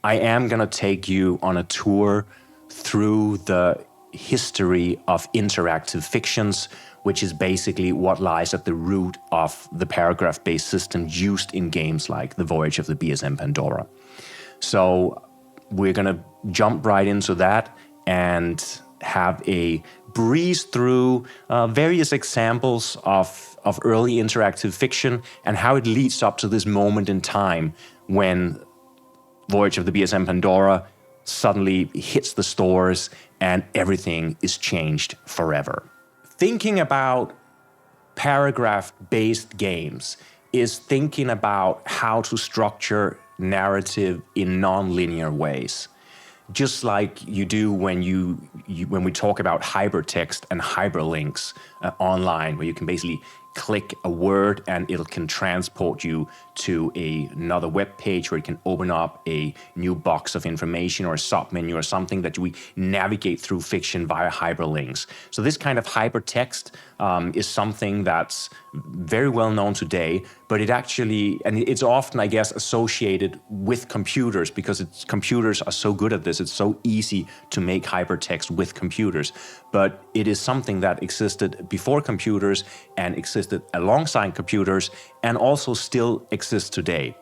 I am going to take you on a tour through the history of interactive fictions, which is basically what lies at the root of the paragraph-based system used in games like the Voyage of the BSM Pandora. So we're going to jump right into that and have a breeze through various examples of early interactive fiction and how it leads up to this moment in time when Voyage of the BSM Pandora suddenly hits the stores and everything is changed forever. Thinking about paragraph-based games is thinking about how to structure narrative in non-linear ways. Just like you do when we talk about hypertext and hyperlinks online, where you can basically click a word and it can transport you to another web page where you can open up a new box of information or a submenu or something that we navigate through fiction via hyperlinks. So this kind of hypertext is something that's very well known today, but it's often, I guess, associated with computers because computers are so good at this. It's so easy to make hypertext with computers, but it is something that existed before computers and existed alongside computers and also still exists today.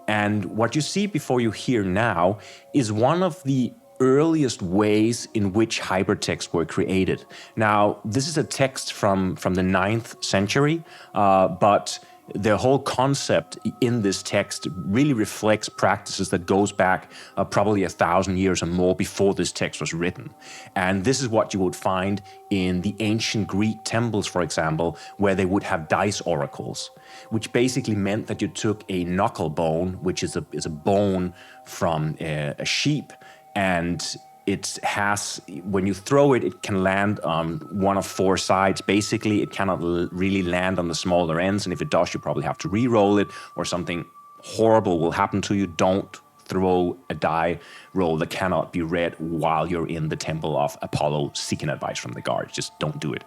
And what you see before you hear now is one of the earliest ways in which hypertext were created. Now, this is a text from the 9th century, but the whole concept in this text really reflects practices that goes back probably 1,000 years or more before this text was written. And this is what you would find in the ancient Greek temples, for example, where they would have dice oracles, which basically meant that you took a knuckle bone, which is a bone from a sheep, and it has, when you throw it, it can land on one of 4 sides. Basically, it cannot really land on the smaller ends, and if it does, you probably have to re-roll it, or something horrible will happen to you. Don't throw a die roll that cannot be read while you're in the temple of Apollo seeking advice from the guards. Just don't do it.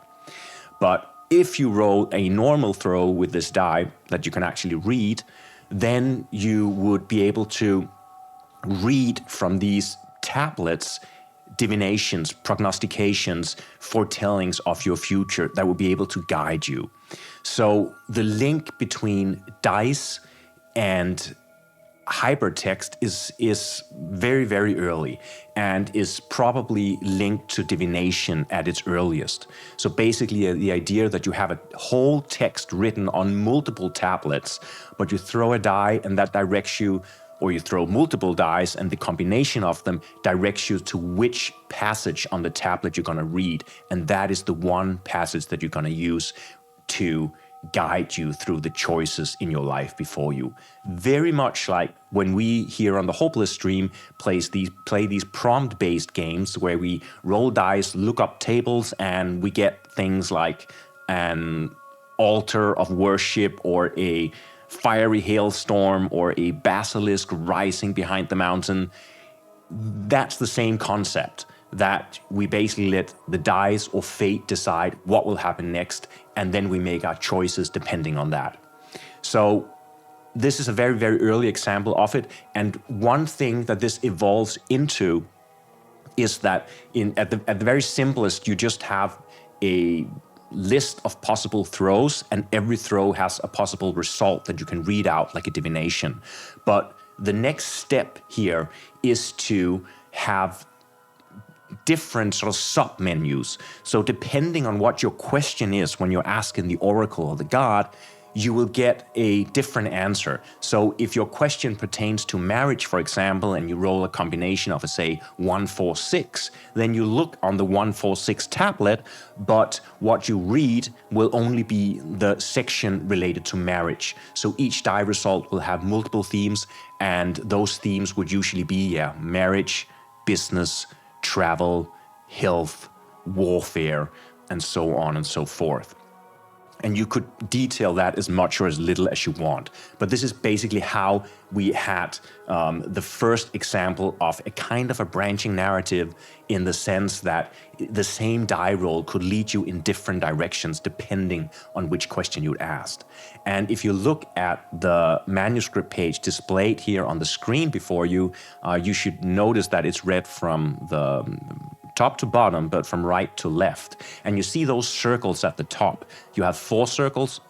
But if you roll a normal throw with this die that you can actually read, then you would be able to read from these tablets divinations, prognostications, foretellings of your future that will be able to guide you. So the link between dice and hypertext is very, very early and is probably linked to divination at its earliest. So basically the idea that you have a whole text written on multiple tablets, but you throw a die and that directs you, or you throw multiple dice and the combination of them directs you to which passage on the tablet you're going to read. And that is the one passage that you're going to use to guide you through the choices in your life before you. Very much like when we here on the Hopeless stream play these prompt-based games where we roll dice, look up tables, and we get things like an altar of worship or a fiery hailstorm or a basilisk rising behind the mountain. That's the same concept, that we basically let the dice or fate decide what will happen next, and then we make our choices depending on that. So this is a very, very early example of it, and one thing that this evolves into is that at the very simplest, you just have a list of possible throws, and every throw has a possible result that you can read out like a divination. But the next step here is to have different sort of sub-menus. So depending on what your question is when you're asking the oracle or the god, you will get a different answer. So if your question pertains to marriage, for example, and you roll a combination of, say, 1, 4, 6, then you look on the 1, 4, 6 tablet, but what you read will only be the section related to marriage. So each die result will have multiple themes, and those themes would usually be marriage, business, travel, health, warfare, and so on and so forth. And you could detail that as much or as little as you want. But this is basically how we had the first example of a kind of a branching narrative, in the sense that the same die roll could lead you in different directions depending on which question you'd asked. And if you look at the manuscript page displayed here on the screen before you, you should notice that it's read from the top to bottom, but from right to left. And you see those circles at the top. You have 4 circles,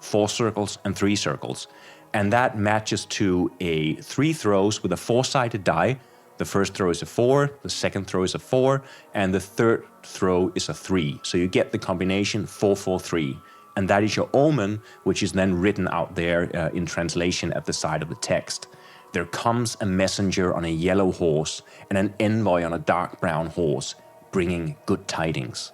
and 3 circles. And that matches to a 3 throws with a 4-sided die. The first throw is a 4, the second throw is a 4, and the third throw is a 3. So you get the combination 4-4-3. And that is your omen, which is then written out there in translation at the side of the text. There comes a messenger on a yellow horse and an envoy on a dark brown horse, bringing good tidings.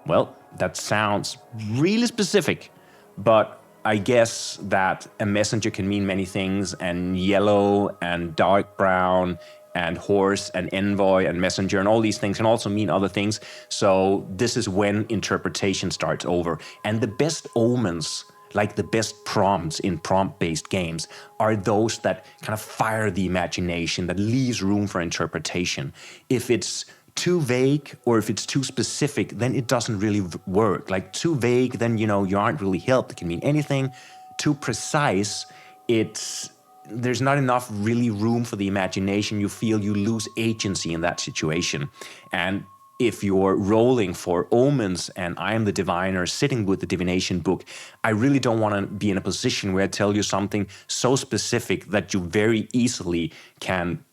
Well, that sounds really specific, but I guess that a messenger can mean many things, and yellow and dark brown and horse and envoy and messenger and all these things can also mean other things. So this is when interpretation starts over. And the best omens, like the best prompts in prompt-based games, are those that kind of fire the imagination, that leaves room for interpretation. If it's too vague or if it's too specific, then it doesn't really work. Like too vague, then you aren't really helped. It can mean anything. Too precise, there's not enough really room for the imagination. You feel you lose agency in that situation. And if you're rolling for omens and I am the diviner sitting with the divination book, I really don't want to be in a position where I tell you something so specific that you very easily can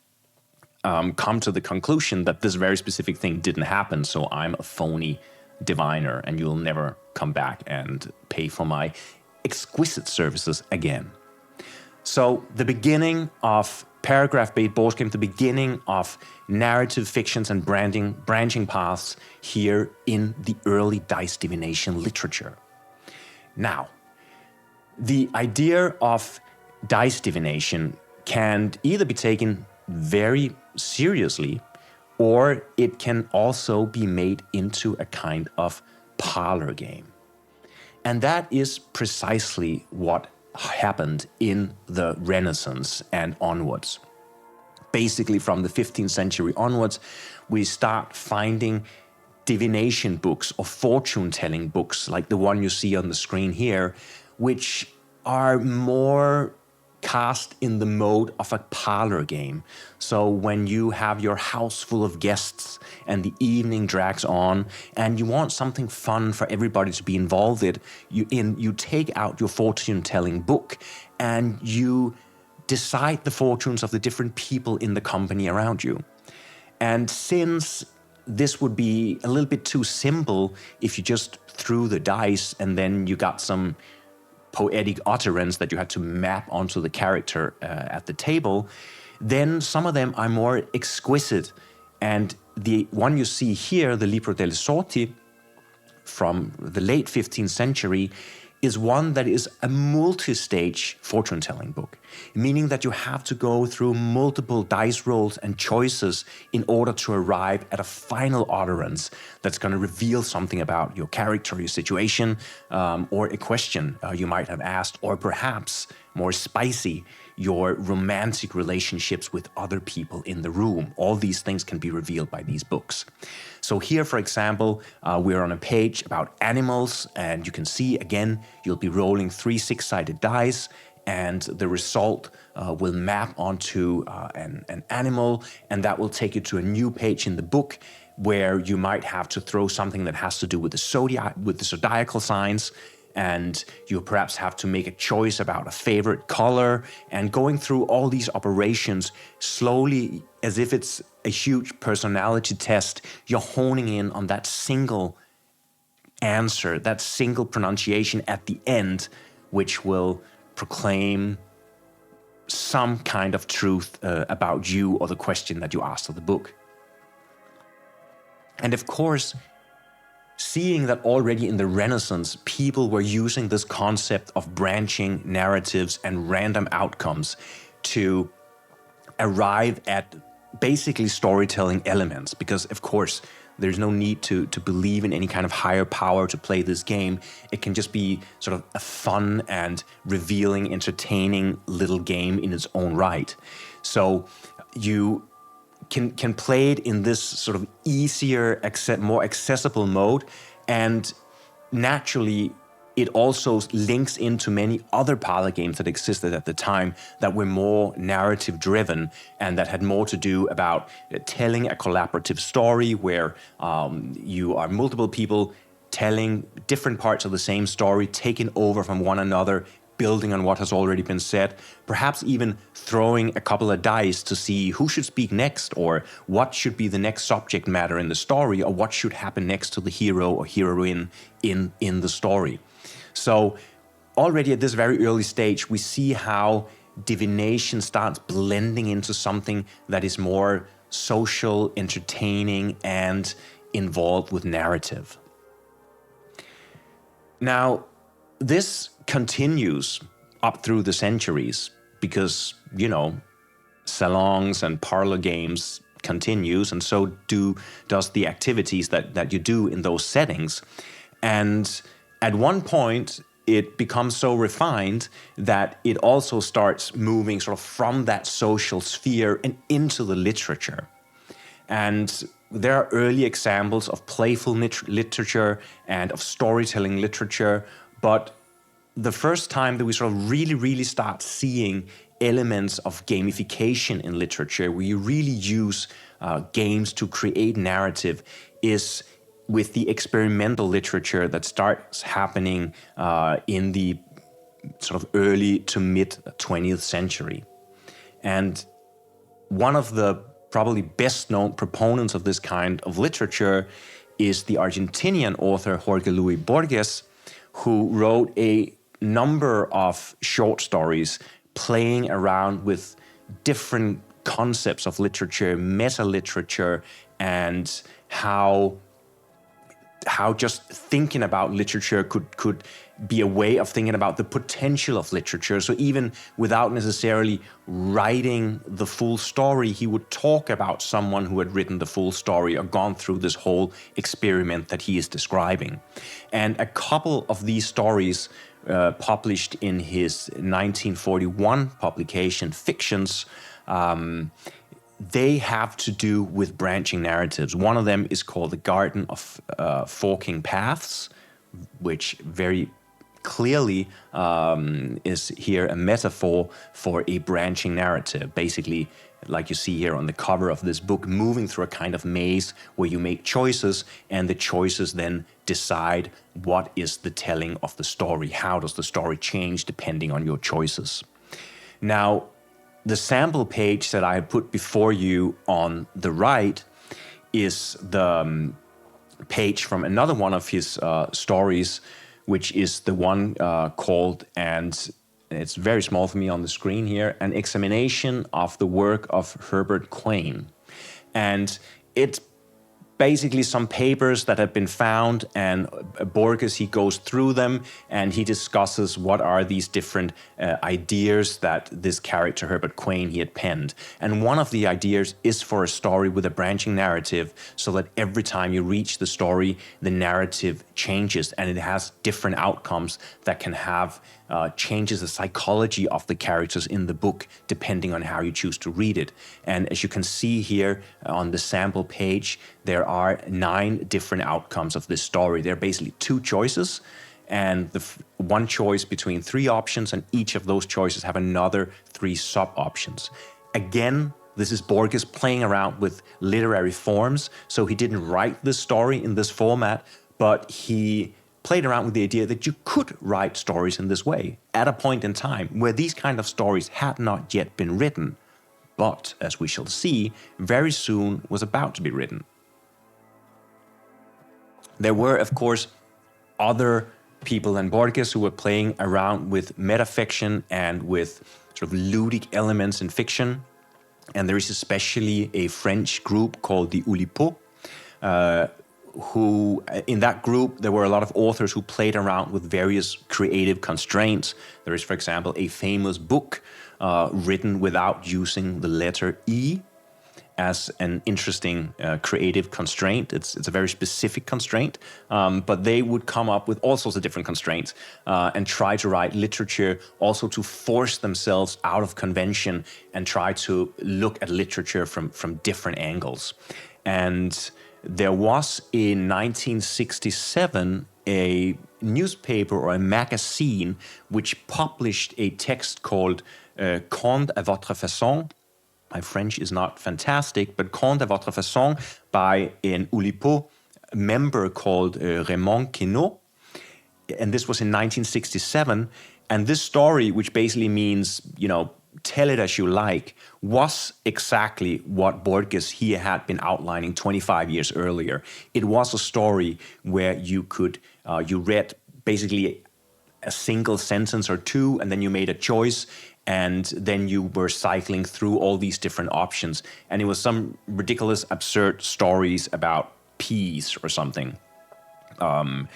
come to the conclusion that this very specific thing didn't happen, so I'm a phony diviner and you'll never come back and pay for my exquisite services again. So the beginning of paragraph-based board games, the beginning of narrative fictions and branching paths here in the early dice divination literature. Now, the idea of dice divination can either be taken very seriously, or it can also be made into a kind of parlor game. And that is precisely what happened in the Renaissance and onwards. Basically, from the 15th century onwards, we start finding divination books or fortune-telling books, like the one you see on the screen here, which are more cast in the mode of a parlor game. So when you have your house full of guests and the evening drags on and you want something fun for everybody to be involved in, you take out your fortune-telling book and you decide the fortunes of the different people in the company around you. And since this would be a little bit too simple if you just threw the dice and then you got some poetic utterance that you had to map onto the character at the table, then some of them are more exquisite. And the one you see here, the Libro delle Sorti from the late 15th century, is one that is a multi-stage fortune-telling book, meaning that you have to go through multiple dice rolls and choices in order to arrive at a final utterance that's going to reveal something about your character, your situation, or a question you might have asked, or perhaps more spicy, your romantic relationships with other people in the room. All these things can be revealed by these books. So here, for example, we're on a page about animals, and you can see, again, you'll be rolling 3 6-sided dice, and the result will map onto an animal, and that will take you to a new page in the book where you might have to throw something that has to do with the zodiacal signs, and you perhaps have to make a choice about a favorite color, and going through all these operations slowly, as if it's a huge personality test, you're honing in on that single answer, that single pronunciation at the end, which will proclaim some kind of truth about you or the question that you asked of the book. And of course, seeing that already in the Renaissance, people were using this concept of branching narratives and random outcomes to arrive at basically storytelling elements, because of course There's no need to believe in any kind of higher power to play this game. It can just be sort of a fun and revealing, entertaining little game in its own right. So you can play it in this sort of easier, more accessible mode, and naturally it also links into many other parlor games that existed at the time that were more narrative driven and that had more to do about telling a collaborative story where you are multiple people telling different parts of the same story, taking over from one another, building on what has already been said, perhaps even throwing a couple of dice to see who should speak next, or what should be the next subject matter in the story, or what should happen next to the hero or heroine in the story. So already at this very early stage, we see how divination starts blending into something that is more social, entertaining, and involved with narrative. Now, this continues up through the centuries because, salons and parlor games continues, and so does the activities that you do in those settings. And at one point, it becomes so refined that it also starts moving sort of from that social sphere and into the literature. And there are early examples of playful literature and of storytelling literature, but the first time that we sort of really start seeing elements of gamification in literature, where you really use games to create narrative, is with the experimental literature that starts happening in the sort of early to mid 20th century. And one of the probably best known proponents of this kind of literature is the Argentinian author Jorge Luis Borges, who wrote a number of short stories playing around with different concepts of literature, meta literature, and how just thinking about literature could be a way of thinking about the potential of literature. So even without necessarily writing the full story, he would talk about someone who had written the full story or gone through this whole experiment that he is describing. And a couple of these stories published in his 1941 publication, Fictions, they have to do with branching narratives. One of them is called The Garden of Forking Paths, which very clearly is here a metaphor for a branching narrative. Basically, like you see here on the cover of this book, moving through a kind of maze where you make choices, and the choices then decide what is the telling of the story. How does the story change depending on your choices? Now, the sample page that I put before you on the right is the page from another one of his stories, which is the one called, and it's very small for me on the screen here, An Examination of the Work of Herbert Quain. And it's basically some papers that have been found, and Borges, he goes through them and he discusses what are these different ideas that this character Herbert Quain he had penned. And one of the ideas is for a story with a branching narrative, so that every time you reach the story, the narrative changes and it has different outcomes that can have changes the psychology of the characters in the book depending on how you choose to read it. And as you can see here on the sample page, there are 9 different outcomes of this story. There are basically 2 choices and one choice between 3 options, and each of those choices have another 3 sub-options. Again, this is Borges playing around with literary forms, so he didn't write this story in this format, but he played around with the idea that you could write stories in this way at a point in time where these kind of stories had not yet been written, but, as we shall see, very soon was about to be written. There were, of course, other people than Borges who were playing around with metafiction and with sort of ludic elements in fiction. And there is especially a French group called the Oulipo, who, in that group, there were a lot of authors who played around with various creative constraints. There is, for example, a famous book written without using the letter E. as an interesting creative constraint. It's a very specific constraint, but they would come up with all sorts of different constraints and try to write literature also to force themselves out of convention and try to look at literature from different angles. And there was in 1967 a newspaper or a magazine which published a text called Conte à votre façon. My French is not fantastic, but Conte à votre façon by an Oulipo member called Raymond Queneau. And this was in 1967. And this story, which basically means, tell it as you like, was exactly what Borges here had been outlining 25 years earlier. It was a story where you read basically a single sentence or two, and then you made a choice, and then you were cycling through all these different options. And it was some ridiculous, absurd stories about peas or something. It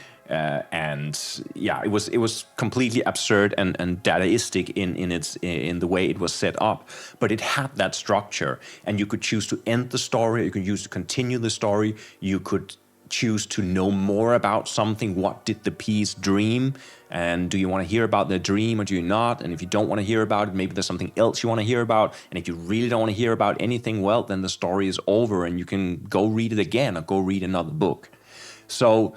was completely absurd and Dadaistic in the way it was set up, but it had that structure, and you could choose to end the story, you could choose to continue the story, you could choose to know more about something. What did the peas dream? And do you want to hear about their dream or do you not? And if you don't want to hear about it, maybe there's something else you want to hear about. And if you really don't want to hear about anything, well, then the story is over and you can go read it again or go read another book. So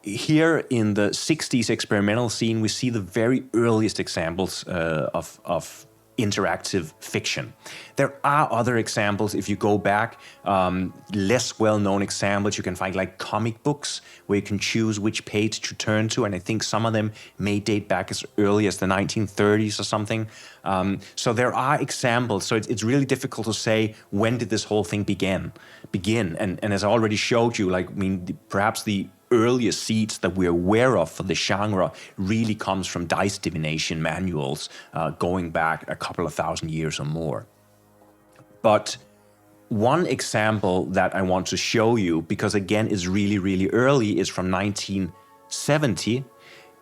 here in the 60s experimental scene, we see the very earliest examples of interactive fiction. There are other examples. If you go back, less well-known examples, you can find like comic books where you can choose which page to turn to, and I think some of them may date back as early as the 1930s or something. So there are examples. So it's really difficult to say when did this whole thing begin. And as I already showed you, perhaps the earliest seeds that we're aware of for the genre really comes from dice divination manuals going back a couple of thousand years or more. But one example that I want to show you, because again is really, really early, is from 1970,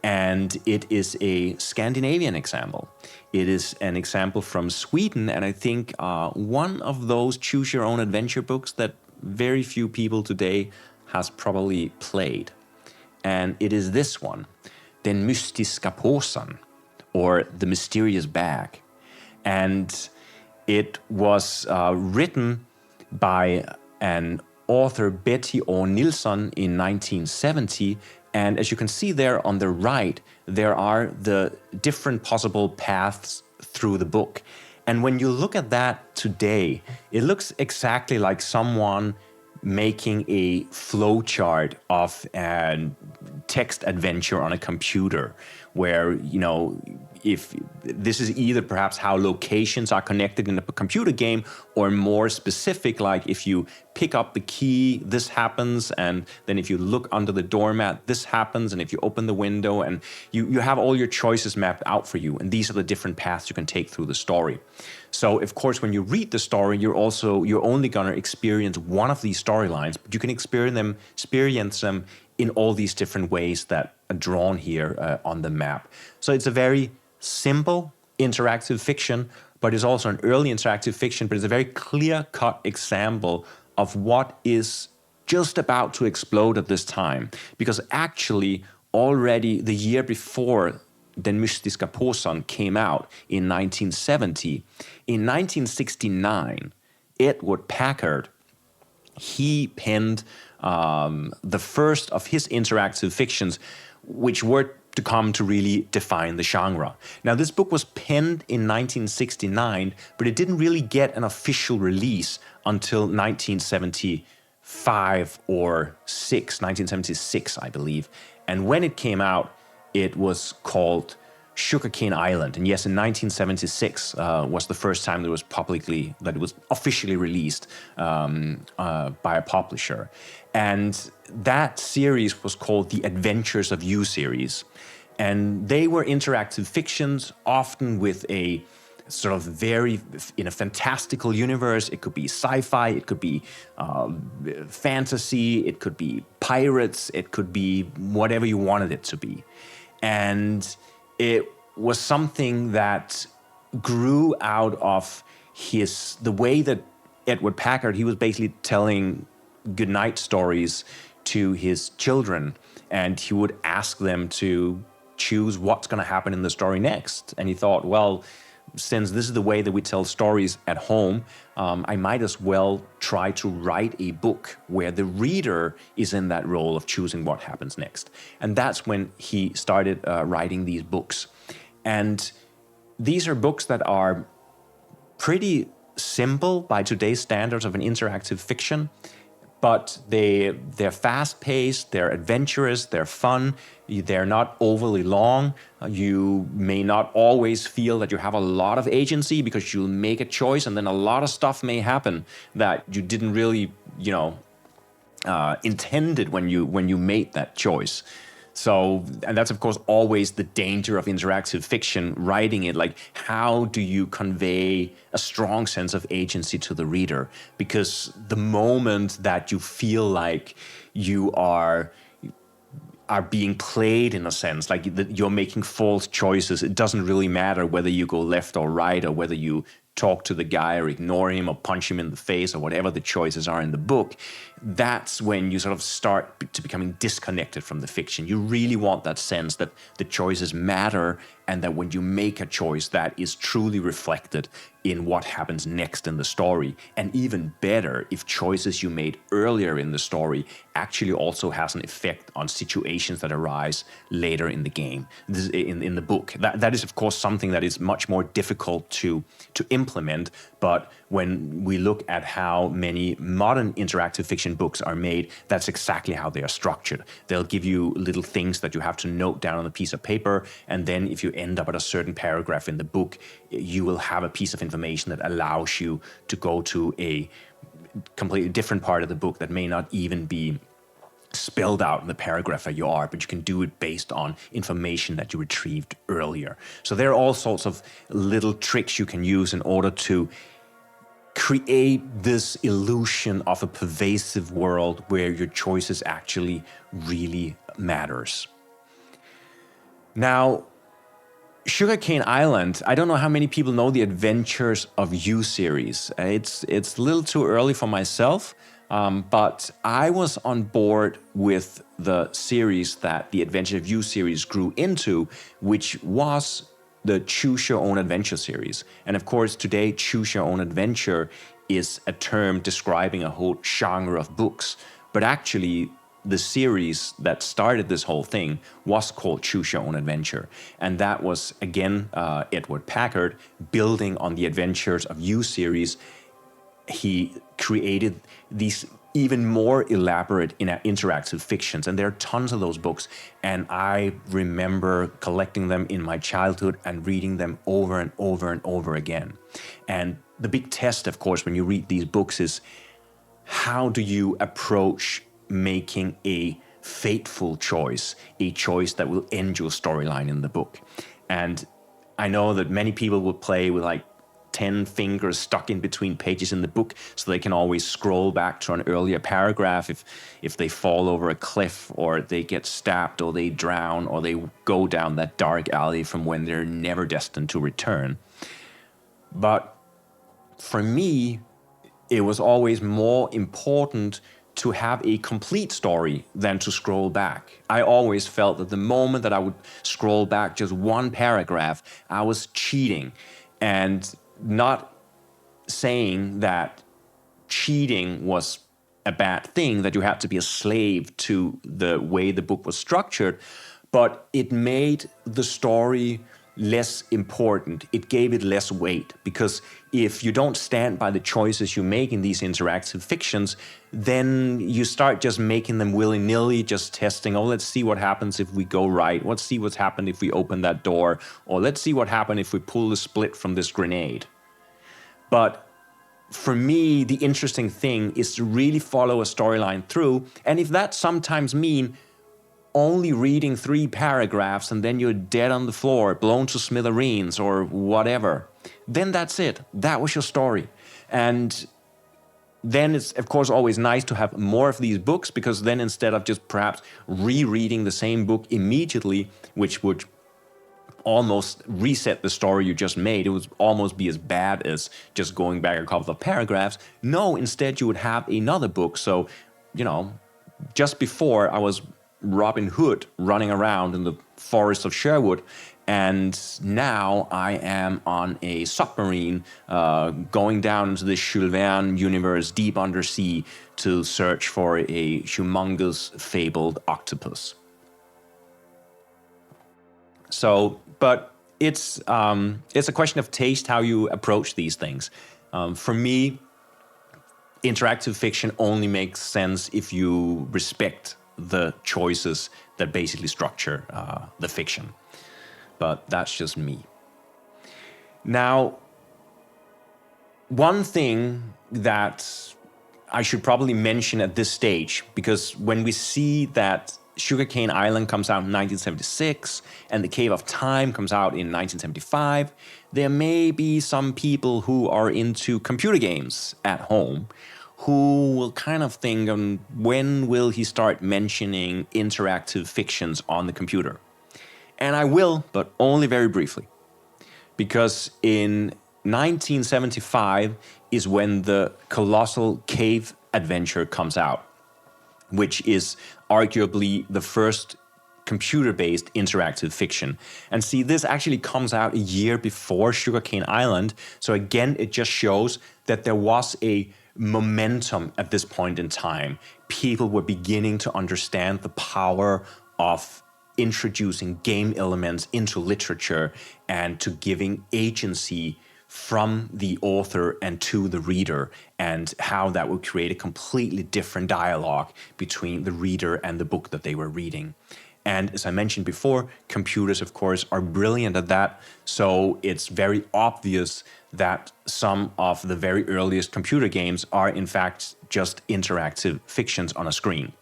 and it is a Scandinavian example. It is an example from Sweden, and I think one of those choose-your-own-adventure books that very few people today has probably played. And it is this one, Den mystiska påsen, or The Mysterious Bag. And it was written by an author, Betty O. Nilsson, in 1970. And as you can see there on the right, there are the different possible paths through the book. And when you look at that today, it looks exactly like someone making a flowchart of a text adventure on a computer, where, if this is either perhaps how locations are connected in a computer game, or more specific, like if you pick up the key, this happens, and then if you look under the doormat, this happens, and if you open the window, and you have all your choices mapped out for you, and these are the different paths you can take through the story. So, of course, when you read the story, you're only going to experience one of these storylines, but you can experience them in all these different ways that are drawn here on the map. So it's a very simple interactive fiction, but it's also an early interactive fiction, but it's a very clear-cut example of what is just about to explode at this time. Because actually, already the year before Den mystiska påsen came out in 1970, in 1969, Edward Packard, he penned the first of his interactive fictions, which were to come to really define the genre. Now, this book was penned in 1969, but it didn't really get an official release until 1975 or 1976, I believe. And when it came out, it was called Sugarcane Island. And yes, in 1976 was the first time that it was officially released by a publisher. And that series was called the Adventures of You series. And they were interactive fictions, often with a sort of in a fantastical universe. It could be sci-fi, it could be fantasy, it could be pirates, it could be whatever you wanted it to be. And it was something that grew out of the way that Edward Packard, he was basically telling goodnight stories to his children, and he would ask them to choose what's going to happen in the story next. And he thought, well, since this is the way that we tell stories at home, I might as well try to write a book where the reader is in that role of choosing what happens next. And that's when he started writing these books. And these are books that are pretty simple by today's standards of an interactive fiction, but they're fast-paced, they're adventurous, they're fun, they're not overly long. You may not always feel that you have a lot of agency because you'll make a choice and then a lot of stuff may happen that you didn't really, intended when you made that choice. So, and that's of course always the danger of interactive fiction, writing it. Like, how do you convey a strong sense of agency to the reader? Because the moment that you feel like you are being played, in a sense, like you're making false choices, it doesn't really matter whether you go left or right, or whether you talk to the guy or ignore him or punch him in the face or whatever the choices are in the book. That's when you sort of start to becoming disconnected from the fiction. You really want that sense that the choices matter, and that when you make a choice, that is truly reflected in what happens next in the story. And even better, if choices you made earlier in the story actually also has an effect on situations that arise later in the game, in the book. That is, of course, something that is much more difficult to implement. But when we look at how many modern interactive fiction books are made, that's exactly how they are structured. They'll give you little things that you have to note down on a piece of paper, and then if you end up at a certain paragraph in the book, you will have a piece of information that allows you to go to a completely different part of the book that may not even be spelled out in the paragraph that you are, but you can do it based on information that you retrieved earlier. So there are all sorts of little tricks you can use in order to create this illusion of a pervasive world where your choices actually really matters. Now, Sugarcane Island, I don't know how many people know the Adventures of You series. It's a little too early for myself, but I was on board with the series that the Adventures of You series grew into, which was the Choose Your Own Adventure series. And of course, today, Choose Your Own Adventure is a term describing a whole genre of books. But actually, the series that started this whole thing was called Choose Your Own Adventure. And that was, again, Edward Packard building on the Adventures of You series. He created these even more elaborate interactive fictions, and there are tons of those books, and I remember collecting them in my childhood and reading them over and over and over again. And the big test, of course, when you read these books is, how do you approach making a fateful choice, a choice that will end your storyline in the book? And I know that many people will play with like 10 fingers stuck in between pages in the book, so they can always scroll back to an earlier paragraph if they fall over a cliff, or they get stabbed, or they drown, or they go down that dark alley from when they're never destined to return. But for me, it was always more important to have a complete story than to scroll back. I always felt that the moment that I would scroll back just one paragraph, I was cheating. And not saying that cheating was a bad thing, that you had to be a slave to the way the book was structured, but it made the story less important. It gave it less weight, because if you don't stand by the choices you make in these interactive fictions, then you start just making them willy-nilly, just testing, oh, let's see what happens if we go right, let's see what's happened if we open that door, or let's see what happens if we pull the split from this grenade. But for me, the interesting thing is to really follow a storyline through, and if that sometimes means only reading 3 paragraphs and then you're dead on the floor, blown to smithereens or whatever, then that's it. That was your story. And then it's, of course, always nice to have more of these books, because then instead of just perhaps rereading the same book immediately, which would almost reset the story you just made. It would almost be as bad as just going back a couple of paragraphs. No, instead you would have another book. So, just before I was Robin Hood running around in the forest of Sherwood, and now I am on a submarine going down into the Jules Verne universe deep undersea to search for a humongous fabled octopus. So, but it's a question of taste how you approach these things. For me, interactive fiction only makes sense if you respect the choices that basically structure the fiction. But that's just me. Now, one thing that I should probably mention at this stage, because when we see that Sugarcane Island comes out in 1976 and The Cave of Time comes out in 1975, there may be some people who are into computer games at home who will kind of think, when will he start mentioning interactive fictions on the computer? And I will, but only very briefly. Because in 1975 is when the Colossal Cave adventure comes out, which is arguably the first computer-based interactive fiction. And see, this actually comes out a year before Sugarcane Island. So again, it just shows that there was a momentum at this point in time. People were beginning to understand the power of introducing game elements into literature and to giving agency from the author and to the reader, and how that would create a completely different dialogue between the reader and the book that they were reading. And as I mentioned before, computers, of course, are brilliant at that. So it's very obvious that some of the very earliest computer games are, in fact, just interactive fictions on a screen.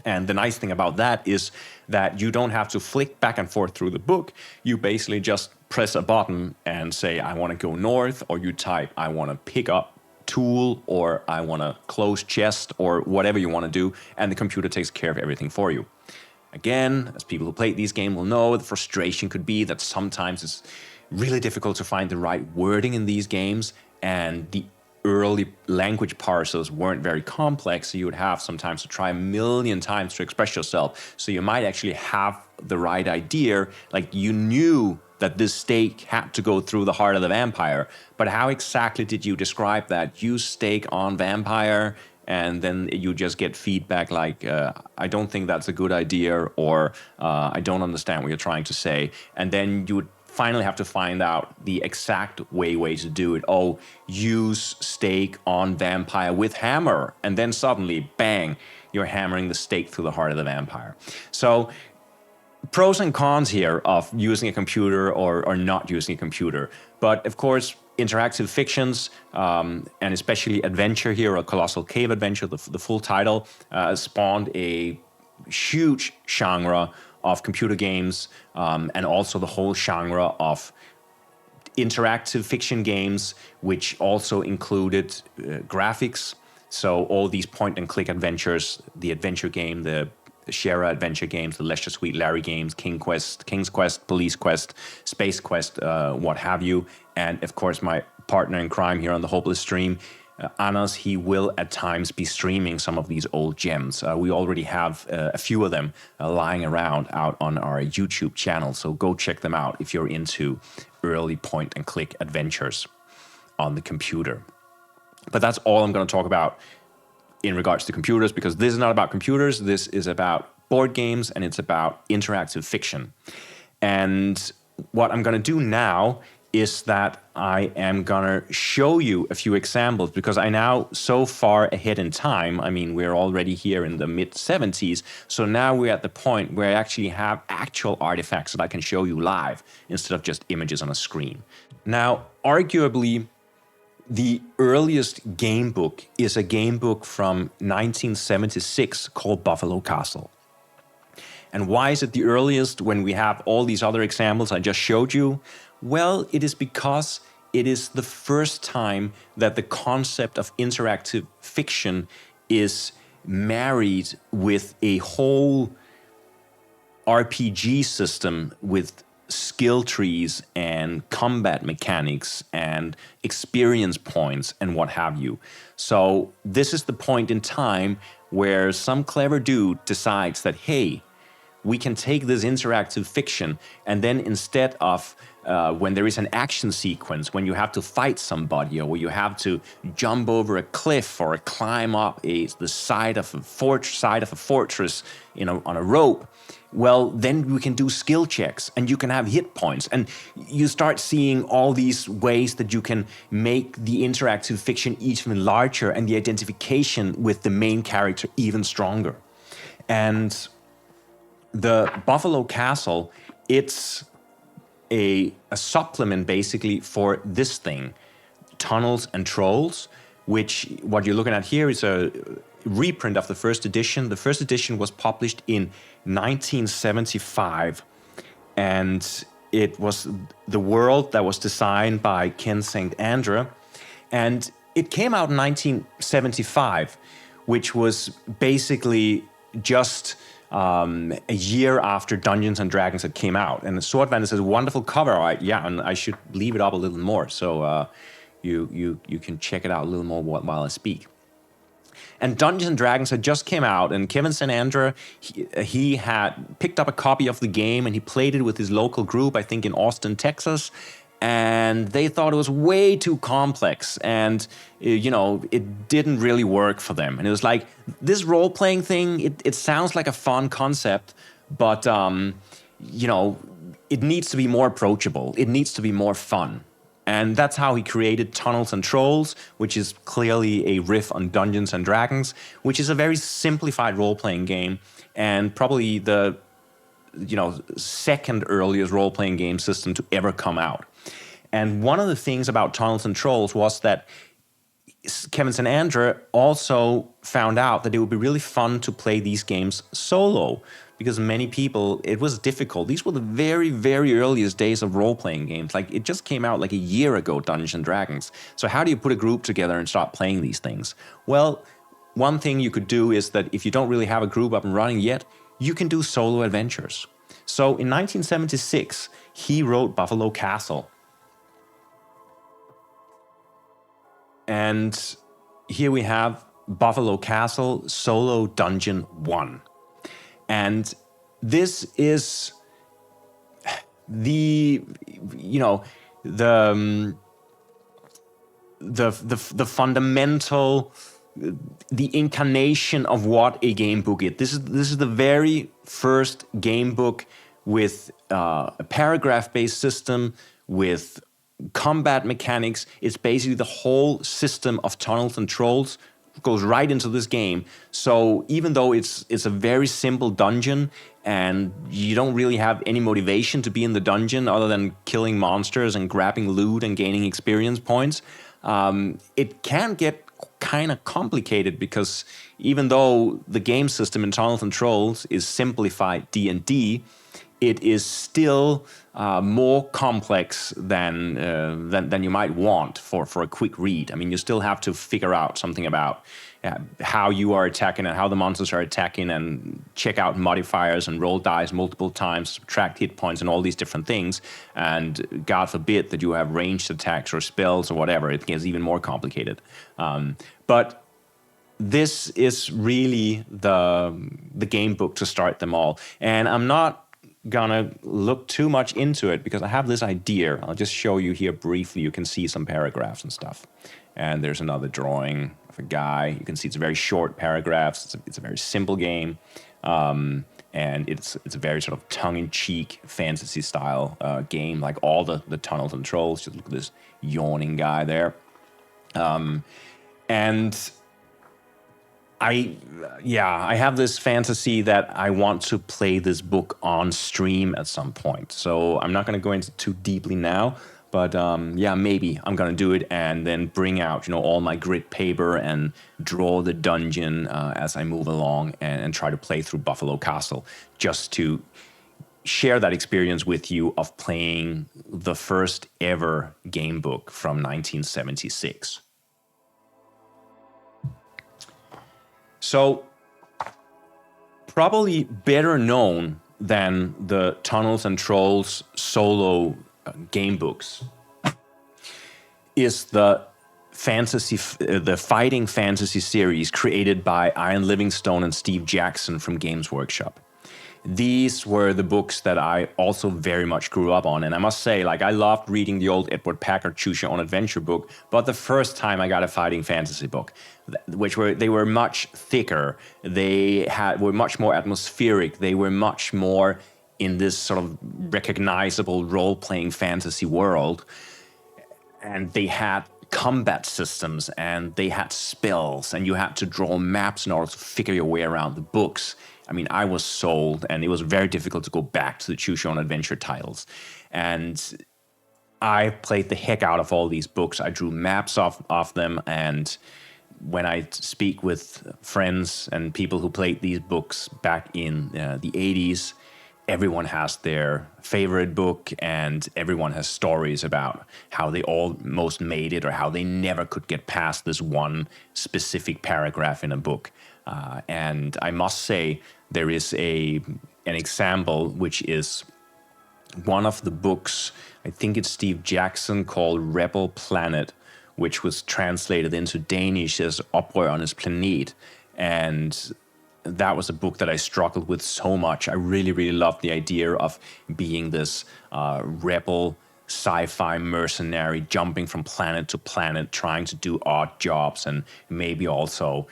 And the nice thing about that is that you don't have to flick back and forth through the book. You basically just press a button and say, I want to go north, or you type, I want to pick up tool, or I want to close chest, or whatever you want to do, and the computer takes care of everything for you. Again, as people who play these games will know, the frustration could be that sometimes it's really difficult to find the right wording in these games, and the early language parsers weren't very complex, so you would have sometimes to try a million times to express yourself. So you might actually have the right idea, like you knew that this stake had to go through the heart of the vampire, but how exactly did you describe that? Use stake on vampire, and then you just get feedback like, I don't think that's a good idea, or I don't understand what you're trying to say. And then you would finally have to find out the exact way to do it. Oh, use stake on vampire with hammer. And then suddenly, bang, you're hammering the stake through the heart of the vampire. So pros and cons here of using a computer or not using a computer. But of course, interactive fictions, and especially adventure here, a Colossal Cave Adventure, the full title, spawned a huge genre of computer games, and also the whole genre of interactive fiction games, which also included graphics. So all these point-and-click adventures, the adventure game, the Shara adventure games, the Leisure Suite Larry games, King's Quest, Police Quest, Space Quest, what have you. And of course, my partner in crime here on the Hopeless Stream, Anas, he will at times be streaming some of these old gems. We already have a few of them lying around out on our YouTube channel, so go check them out if you're into early point-and-click adventures on the computer. But that's all I'm going to talk about in regards to computers, because this is not about computers. This is about board games, and it's about interactive fiction. And what I'm going to do now is that I am gonna show you a few examples, because I now so far ahead in time. I mean, we're already here in the mid-70s, so now we're at the point where I actually have actual artifacts that I can show you live instead of just images on a screen. Now, arguably, the earliest game book is a game book from 1976 called Buffalo Castle. And why is it the earliest when we have all these other examples I just showed you? Well, it is because it is the first time that the concept of interactive fiction is married with a whole RPG system with skill trees and combat mechanics and experience points and what have you. So this is the point in time where some clever dude decides that, hey, we can take this interactive fiction and then instead of when there is an action sequence, when you have to fight somebody or you have to jump over a cliff or climb up the side of a fortress, on a rope, well, then we can do skill checks and you can have hit points. And you start seeing all these ways that you can make the interactive fiction even larger and the identification with the main character even stronger. And the Buffalo Castle, it's a supplement basically for this thing, Tunnels and Trolls, which what you're looking at here is a reprint of the first edition. The first edition was published in 1975, and it was the world that was designed by Ken St. Andre, and it came out in 1975, which was basically just a year after Dungeons and Dragons had came out. And the Swordman is a wonderful cover art. Yeah, and I should leave it up a little more so you can check it out a little more while I speak. And Dungeons and Dragons had just came out, and Kevin St. Andre, he had picked up a copy of the game and he played it with his local group, I think in Austin, Texas. And they thought it was way too complex, and it didn't really work for them. And it was like, this role-playing thing, it sounds like a fun concept, but it needs to be more approachable. It needs to be more fun. And that's how he created Tunnels and Trolls, which is clearly a riff on Dungeons and Dragons, which is a very simplified role-playing game, and probably the second earliest role-playing game system to ever come out. And one of the things about Tunnels and Trolls was that Kevin St. Andre also found out that it would be really fun to play these games solo, because many people, it was difficult. These were the very, very earliest days of role-playing games. Like, it just came out like a year ago, Dungeons and Dragons. So how do you put a group together and start playing these things? Well, one thing you could do is that if you don't really have a group up and running yet, you can do solo adventures. So in 1976, he wrote Buffalo Castle. And here we have Buffalo Castle Solo Dungeon 1. And this is the fundamental, the incarnation of what a game book is. This is the very first game book with a paragraph-based system, with combat mechanics. It's basically the whole system of Tunnels and Trolls goes right into this game. So even though it's a very simple dungeon and you don't really have any motivation to be in the dungeon other than killing monsters and grabbing loot and gaining experience points, it can get kind of complicated, because even though the game system in Tunnels and Trolls is simplified D&D, it is still more complex than you might want for a quick read. I mean, you still have to figure out something about how you are attacking and how the monsters are attacking, and check out modifiers and roll dice multiple times, subtract hit points and all these different things. And God forbid that you have ranged attacks or spells or whatever, it gets even more complicated. But this is really the game book to start them all. And I'm not gonna look too much into it because I have this idea. I'll just show you here briefly. You can see some paragraphs and stuff. And there's another drawing of a guy. You can see it's very short paragraphs. It's a very simple game. And it's a very sort of tongue-in-cheek fantasy style game, like all the Tunnels and Trolls. Just look at this yawning guy there. And I have this fantasy that I want to play this book on stream at some point. So I'm not going to go into too deeply now, but maybe I'm going to do it and then bring out, all my grid paper and draw the dungeon as I move along and try to play through Buffalo Castle, just to share that experience with you of playing the first ever game book from 1976. So, probably better known than the Tunnels and Trolls solo game books is the fighting fantasy series created by Ian Livingstone and Steve Jackson from Games Workshop. These were the books that I also very much grew up on. And I must say, like, I loved reading the old Edward Packard Choose Your Own Adventure book, but the first time I got a fighting fantasy book, they were much thicker, were much more atmospheric, they were much more in this sort of recognizable role-playing fantasy world. And they had combat systems, and they had spells, and you had to draw maps in order to figure your way around the books. I mean, I was sold, and it was very difficult to go back to the Choose Your Own Adventure titles. And I played the heck out of all these books. I drew maps off them, and when I speak with friends and people who played these books back in the 80s, everyone has their favorite book, and everyone has stories about how they almost made it or how they never could get past this one specific paragraph in a book. And I must say, there is an example, which is one of the books, I think it's Steve Jackson, called Rebel Planet, which was translated into Danish as Oprørernes Planet. And that was a book that I struggled with so much. I really, really loved the idea of being this rebel sci-fi mercenary jumping from planet to planet, trying to do odd jobs and maybe also,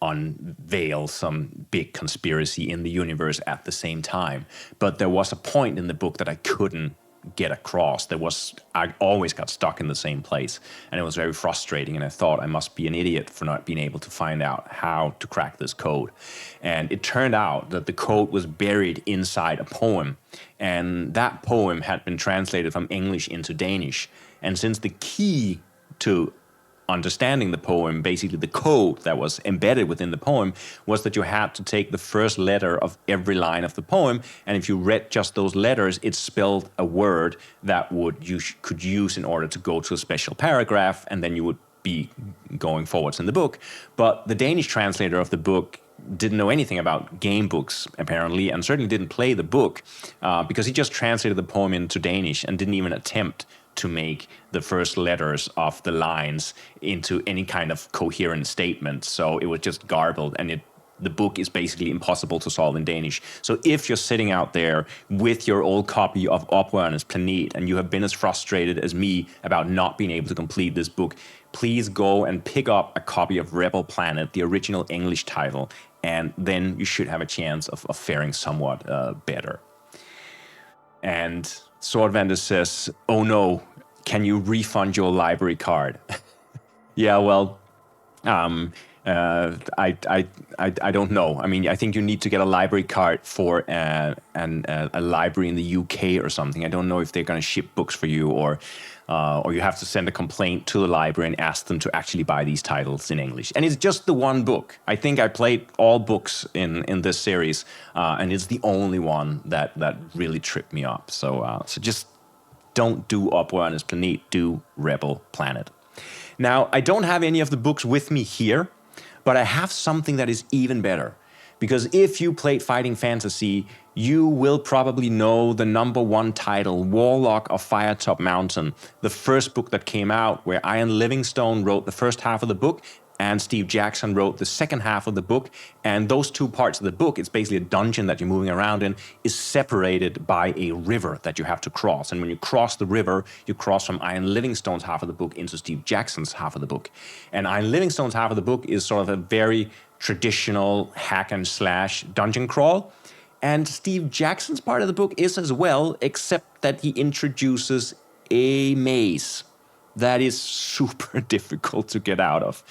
unveil some big conspiracy in the universe at the same time. But there was a point in the book that I couldn't get across. I always got stuck in the same place, and it was very frustrating, and I thought I must be an idiot for not being able to find out how to crack this code. And it turned out that the code was buried inside a poem, and that poem had been translated from English into Danish. And since the key to understanding the poem, basically the code that was embedded within the poem, was that you had to take the first letter of every line of the poem, and if you read just those letters, it spelled a word that you could use in order to go to a special paragraph, and then you would be going forwards in the book. But the Danish translator of the book didn't know anything about game books, apparently, and certainly didn't play the book, because he just translated the poem into Danish and didn't even attempt to make the first letters of the lines into any kind of coherent statement. So it was just garbled, and the book is basically impossible to solve in Danish. So if you're sitting out there with your old copy of Oprørernes Planet and you have been as frustrated as me about not being able to complete this book, please go and pick up a copy of Rebel Planet, the original English title, and then you should have a chance of faring somewhat better. And Swordvander says, "Oh no, can you refund your library card?" Yeah, well, I don't know. I mean, I think you need to get a library card for a library in the UK or something. I don't know if they're going to ship books for you, or you have to send a complaint to the library and ask them to actually buy these titles in English. And it's just the one book. I think I played all books in this series, and it's the only one that really tripped me up. So just don't do Oprørernes Planet, do Rebel Planet. Now, I don't have any of the books with me here, but I have something that is even better. Because if you played Fighting Fantasy, you will probably know the #1 title, Warlock of Firetop Mountain, the first book that came out, where Ian Livingstone wrote the first half of the book, and Steve Jackson wrote the second half of the book. And those two parts of the book, it's basically a dungeon that you're moving around in, is separated by a river that you have to cross. And when you cross the river, you cross from Ian Livingstone's half of the book into Steve Jackson's half of the book. And Ian Livingstone's half of the book is sort of a very traditional hack and slash dungeon crawl. And Steve Jackson's part of the book is as well, except that he introduces a maze that is super difficult to get out of.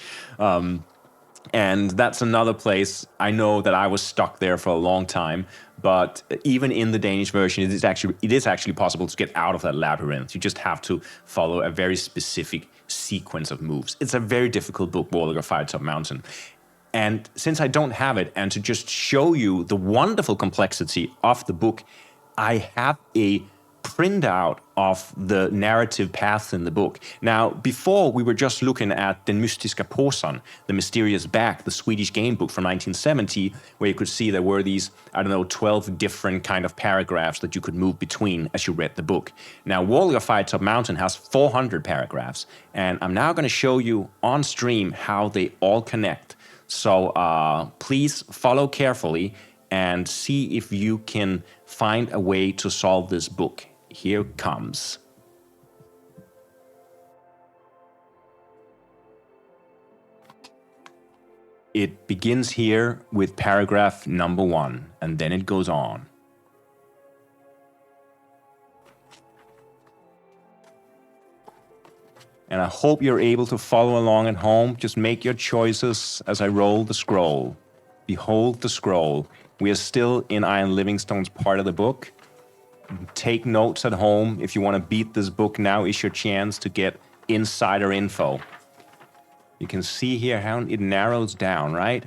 And that's another place. I know that I was stuck there for a long time, but even in the Danish version, it is actually possible to get out of that labyrinth. You just have to follow a very specific sequence of moves. It's a very difficult book, Warlock of Firetop Mountain. And since I don't have it, and to just show you the wonderful complexity of the book, I have a printout of the narrative paths in the book. Now, before we were just looking at Den mystiska påsen, the mysterious bag, the Swedish game book from 1970, where you could see there were these, 12 different kind of paragraphs that you could move between as you read the book. Now, Warlock of Firetop Mountain has 400 paragraphs, and I'm now going to show you on stream how they all connect. So please follow carefully and see if you can find a way to solve this book. Here it comes. It begins here with paragraph number 1, and then it goes on. And I hope you're able to follow along at home. Just make your choices as I roll the scroll. Behold the scroll. We are still in Ian Livingstone's part of the book. Take notes at home. If you want to beat this book, now is your chance to get insider info. You can see here how it narrows down, right?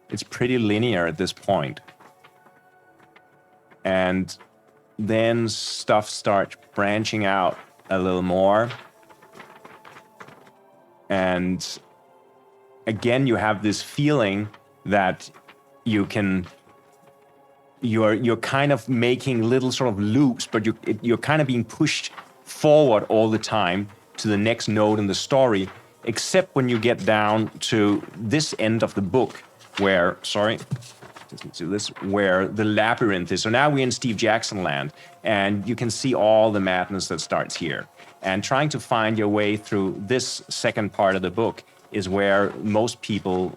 It's pretty linear at this point. And then stuff starts branching out a little more. And again, you have this feeling that you're kind of making little sort of loops, but you're kind of being pushed forward all the time to the next node in the story, except when you get down to this end of the book where, where the labyrinth is. So now we're in Steve Jackson land, and you can see all the madness that starts here. And trying to find your way through this second part of the book is where most people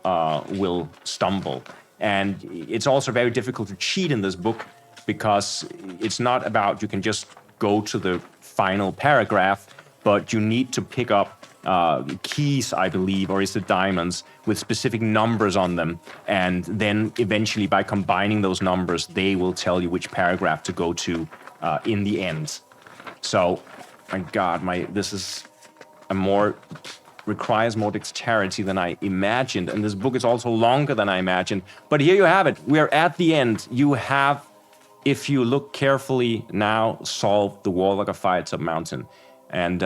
will stumble. And it's also very difficult to cheat in this book because it's not about you can just go to the final paragraph, but you need to pick up keys, I believe, or is it diamonds, with specific numbers on them. And then eventually by combining those numbers, they will tell you which paragraph to go to in the end. So, my God, this is requires more dexterity than I imagined. And this book is also longer than I imagined. But here you have it. We are at the end. You have, if you look carefully now, solved the Warlock of Firetop Mountain. And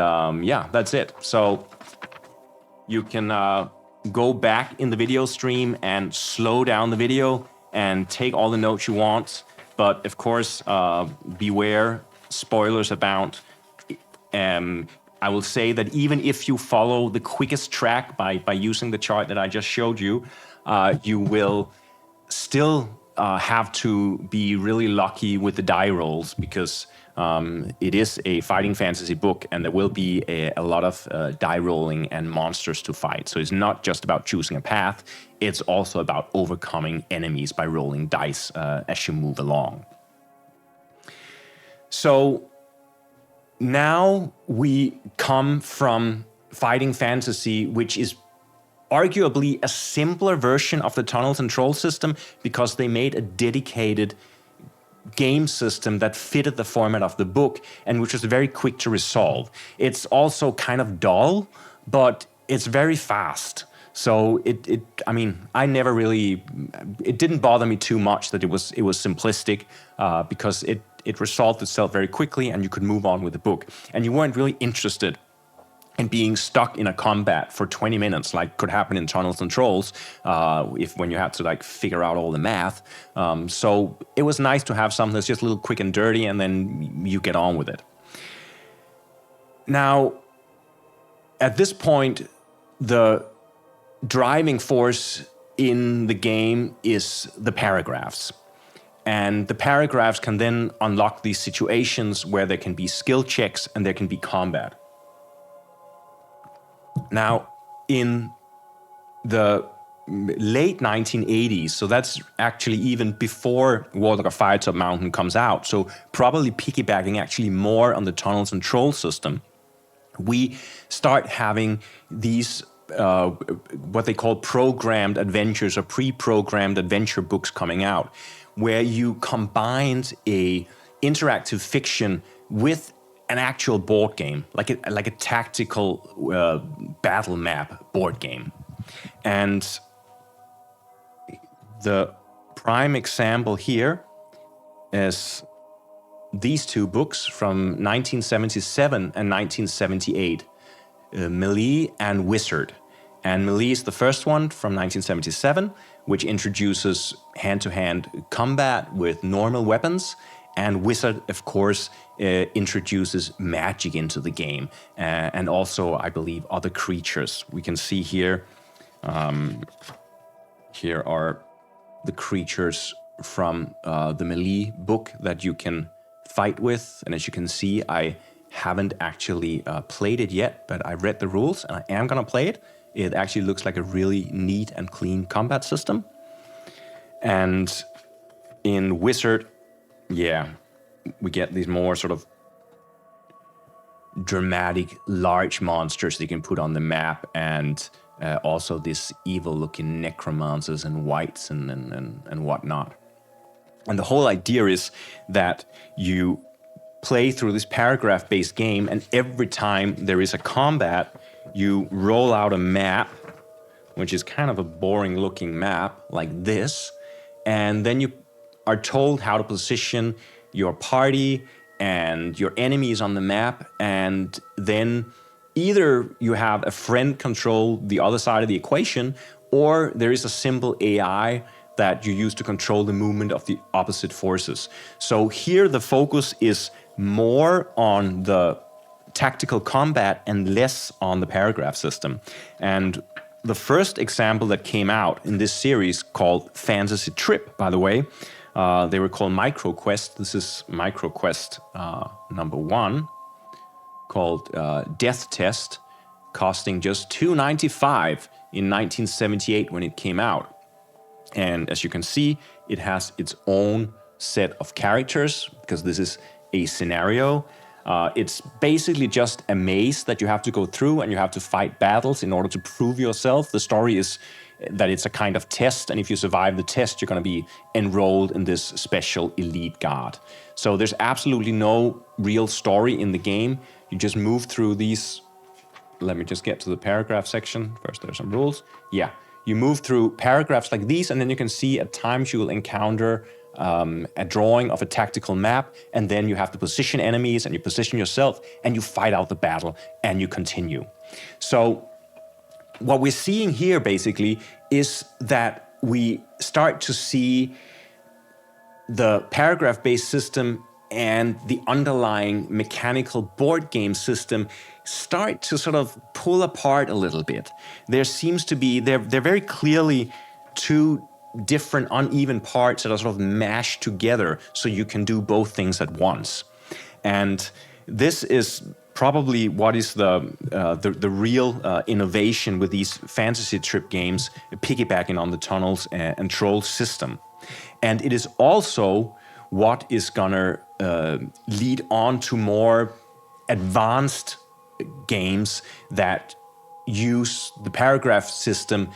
yeah, that's it. So you can go back in the video stream and slow down the video and take all the notes you want. But of course, beware, spoilers abound. I will say that even if you follow the quickest track by using the chart that I just showed you, you will still have to be really lucky with the die rolls because it is a fighting fantasy book and there will be a lot of die rolling and monsters to fight. So it's not just about choosing a path, it's also about overcoming enemies by rolling dice as you move along. So now we come from fighting fantasy, which is arguably a simpler version of the Tunnels and Trolls system because they made a dedicated game system that fitted the format of the book and which was very quick to resolve. It's also kind of dull, but it's very fast. So I mean, I never really, it didn't bother me too much that it was simplistic because it resolved itself very quickly and you could move on with the book. And you weren't really interested in being stuck in a combat for 20 minutes like could happen in Tunnels and Trolls when you had to like figure out all the math. So it was nice to have something that's just a little quick and dirty and then you get on with it. Now, at this point, the driving force in the game is the paragraphs. And the paragraphs can then unlock these situations where there can be skill checks and there can be combat. Now, in the late 1980s, so that's actually even before Warlock of Firetop Mountain comes out, so probably piggybacking actually more on the Tunnels and Trolls system, we start having these what they call programmed adventures or pre-programmed adventure books coming out, where you combined a interactive fiction with an actual board game, like a tactical battle map board game. And the prime example here is these two books from 1977 and 1978, Melee and Wizard. And Melee is the first one from 1977, which introduces hand-to-hand combat with normal weapons. And Wizard, of course, introduces magic into the game, and also, I believe, other creatures. We can see here, here are the creatures from the Melee book that you can fight with. And as you can see, I haven't actually played it yet, but I read the rules and I am gonna play it. It actually looks like a really neat and clean combat system. And in Wizard, yeah, we get these more sort of dramatic, large monsters that you can put on the map, and also these evil-looking necromancers and wights and whatnot. And the whole idea is that you play through this paragraph-based game, and every time there is a combat, you roll out a map, which is kind of a boring-looking map like this, and then you are told how to position your party and your enemies on the map, and then either you have a friend control the other side of the equation, or there is a simple AI that you use to control the movement of the opposite forces. So here the focus is more on the tactical combat and less on the paragraph system. And the first example that came out in this series, called Fantasy Trip, by the way, they were called Micro Quest. This is Micro Quest number 1, called Death Test, costing just $2.95 in 1978 when it came out. And as you can see, it has its own set of characters, because this is a scenario. It's basically just a maze that you have to go through, and you have to fight battles in order to prove yourself. The story is that it's a kind of test, and if you survive the test, you're going to be enrolled in this special elite guard. So there's absolutely no real story in the game. You just move through these. Let me just get to the paragraph section. First, there's some rules. Yeah, you move through paragraphs like these, and then you can see at times you will encounter a drawing of a tactical map, and then you have to position enemies, and you position yourself, and you fight out the battle, and you continue. So what we're seeing here basically is that we start to see the paragraph-based system and the underlying mechanical board game system start to sort of pull apart a little bit. There seems to be, they're very clearly two different uneven parts that are sort of mashed together so you can do both things at once. And this is probably what is the real innovation with these Fantasy Trip games, piggybacking on the Tunnels and Trolls system. And it is also what is gonna lead on to more advanced games that use the paragraph system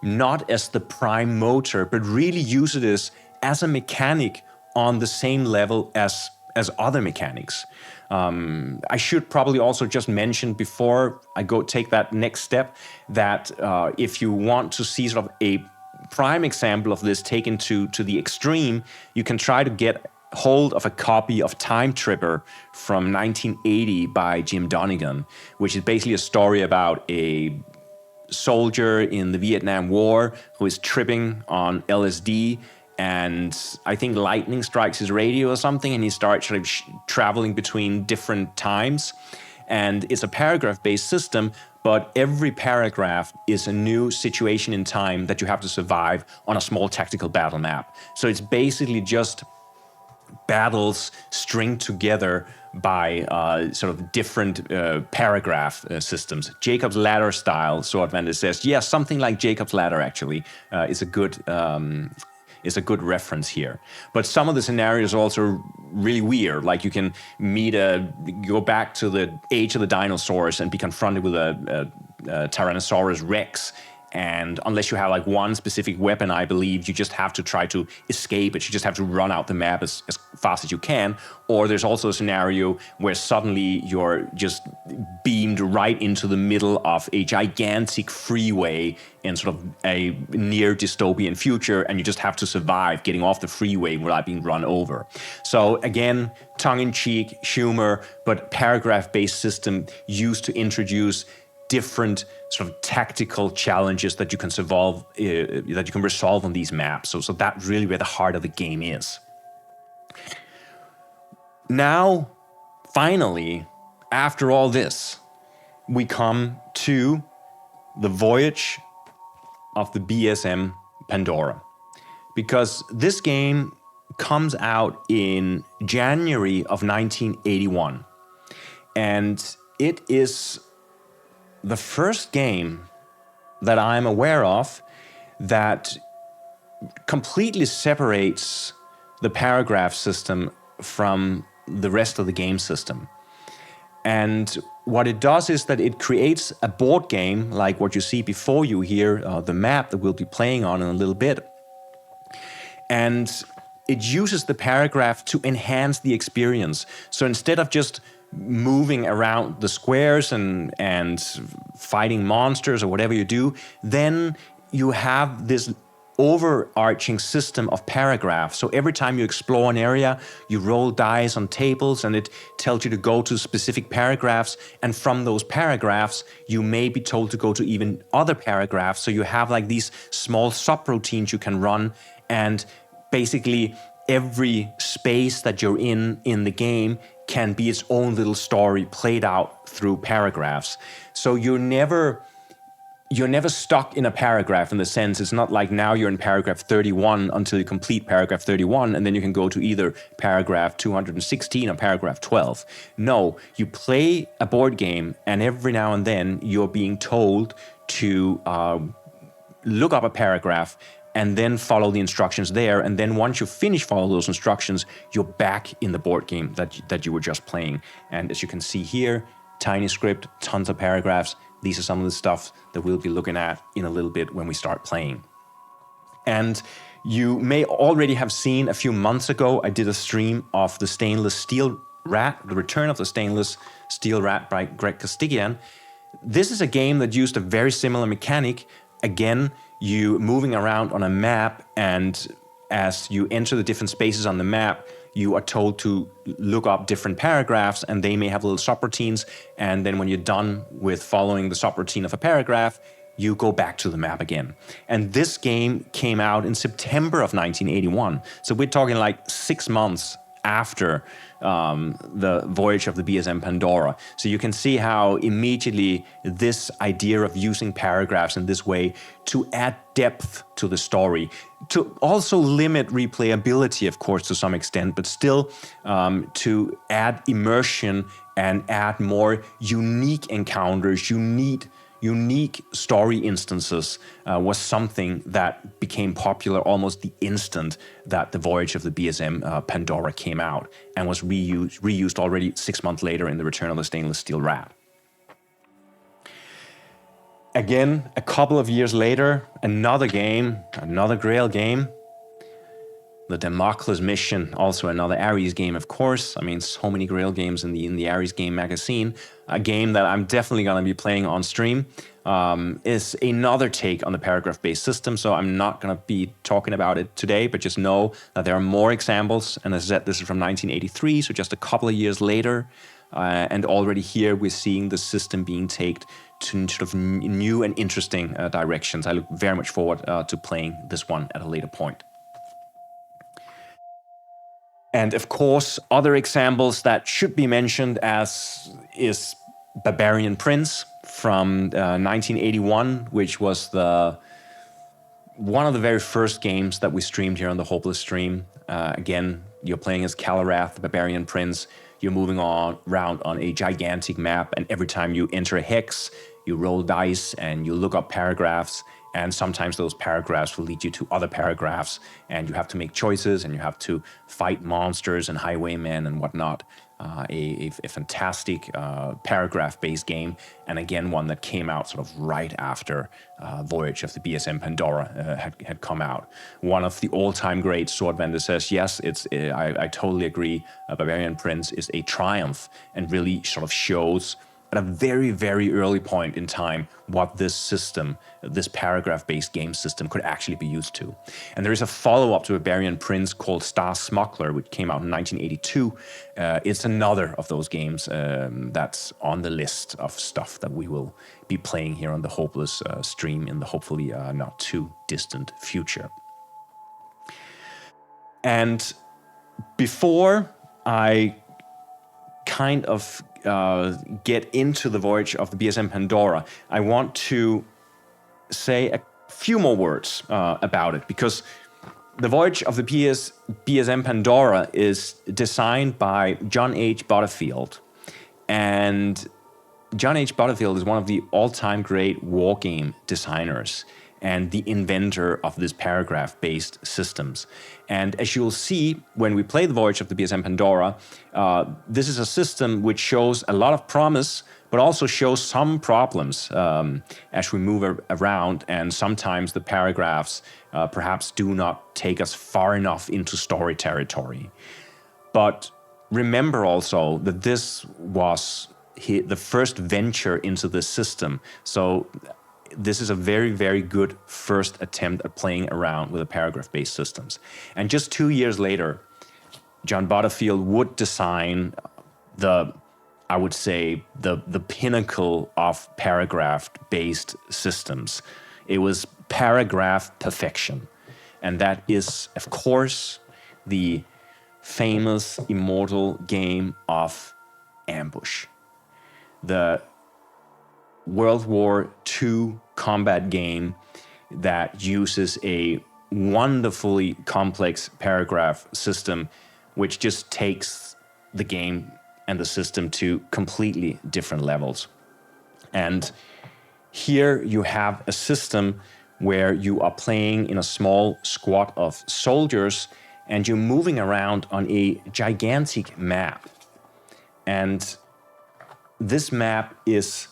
not as the prime motor, but really use it as a mechanic on the same level as other mechanics. I should probably also just mention before I go take that next step that if you want to see sort of a prime example of this taken to the extreme, you can try to get hold of a copy of TimeTripper from 1980 by Jim Donegan, which is basically a story about a soldier in the Vietnam War who is tripping on LSD, and I think lightning strikes his radio or something, and he starts sort of traveling between different times. And it's a paragraph-based system, but every paragraph is a new situation in time that you have to survive on a small tactical battle map. So it's basically just battles stringed together by sort of different paragraph systems. Jacob's Ladder style, so Advantage says, yeah, something like Jacob's Ladder actually is a good reference here. But some of the scenarios are also really weird. Like you can go back to the age of the dinosaurs and be confronted with a Tyrannosaurus Rex, and unless you have like one specific weapon, I believe you just have to try to escape it. You just have to run out the map as fast as you can. Or there's also a scenario where suddenly you're just beamed right into the middle of a gigantic freeway in sort of a near dystopian future, and you just have to survive getting off the freeway without being run over. So again, tongue-in-cheek humor, but paragraph-based system used to introduce different sort of tactical challenges that you can resolve on these maps. So that's really where the heart of the game is. Now, finally, after all this, we come to the Voyage of the BSM Pandora. Because this game comes out in January of 1981. And it is the first game that I'm aware of that completely separates the paragraph system from the rest of the game system. And what it does is that it creates a board game like what you see before you here, the map that we'll be playing on in a little bit. And it uses the paragraph to enhance the experience. So instead of just moving around the squares and fighting monsters or whatever you do, then you have this overarching system of paragraphs. So every time you explore an area, you roll dice on tables and it tells you to go to specific paragraphs. And from those paragraphs, you may be told to go to even other paragraphs. So you have like these small subroutines you can run, and basically every space that you're in the game can be its own little story played out through paragraphs. So you're never stuck in a paragraph in the sense it's not like now you're in paragraph 31 until you complete paragraph 31 and then you can go to either paragraph 216 or paragraph 12. No, you play a board game and every now and then you're being told to look up a paragraph and then follow the instructions there. And then once you finish following those instructions, you're back in the board game that you were just playing. And as you can see here, tiny script, tons of paragraphs. These are some of the stuff that we'll be looking at in a little bit when we start playing. And you may already have seen a few months ago, I did a stream of the Stainless Steel Rat, The Return of the Stainless Steel Rat by Greg Costigian. This is a game that used a very similar mechanic. Again, you moving around on a map, and as you enter the different spaces on the map, you are told to look up different paragraphs, and they may have little subroutines. And then when you're done with following the subroutine of a paragraph, you go back to the map again. And this game came out in September of 1981. So we're talking like 6 months after the Voyage of the BSM Pandora. So you can see how immediately this idea of using paragraphs in this way to add depth to the story, to also limit replayability, of course, to some extent, but still to add immersion and add more unique encounters, unique story instances was something that became popular almost the instant that the Voyage of the BSM Pandora came out and was reused already 6 months later in The Return of the Stainless Steel Rat. Again, a couple of years later, another game, another Grail game, the Damocles Mission, also another Ares game, of course. I mean, so many Grail games in the Ares game magazine. A game that I'm definitely going to be playing on stream is another take on the paragraph-based system. So I'm not going to be talking about it today, but just know that there are more examples. And as I said, this is from 1983, so just a couple of years later. And already here we're seeing the system being taken to sort of new and interesting directions. I look very much forward to playing this one at a later point. And of course, other examples that should be mentioned is Barbarian Prince from 1981, which was one of the very first games that we streamed here on the Hopeless stream. Again, you're playing as Calarath, the Barbarian Prince. You're moving around on a gigantic map, and every time you enter a hex, you roll dice and you look up paragraphs. And sometimes those paragraphs will lead you to other paragraphs, and you have to make choices, and you have to fight monsters and highwaymen and whatnot. a fantastic paragraph-based game, and again one that came out sort of right after Voyage of the BSM Pandora had come out. One of the all-time greats, Sword Vendor, says, yes, I totally agree, Barbarian Prince is a triumph and really sort of shows at a very, very early point in time what this system, this paragraph-based game system, could actually be used to. And there is a follow-up to Barbarian Prince called Star Smuggler, which came out in 1982. It's another of those games that's on the list of stuff that we will be playing here on the Hopeless stream in the hopefully not too distant future. And before I kind of get into the Voyage of the BSM Pandora, I want to say a few more words about it, because the Voyage of the BSM Pandora is designed by John H. Butterfield, and John H. Butterfield is one of the all-time great wargame designers and the inventor of this paragraph-based systems. And as you'll see when we play the Voyage of the BSM Pandora, this is a system which shows a lot of promise, but also shows some problems as we move around, and sometimes the paragraphs perhaps do not take us far enough into story territory. But remember also that this was the first venture into the system, so this is a very, very good first attempt at playing around with the paragraph-based systems. And just 2 years later, John Butterfield would design I would say, the pinnacle of paragraph-based systems. It was paragraph perfection. And that is, of course, the famous, immortal game of Ambush. The World War II combat game that uses a wonderfully complex paragraph system, which just takes the game and the system to completely different levels. And here you have a system where you are playing in a small squad of soldiers and you're moving around on a gigantic map. And this map is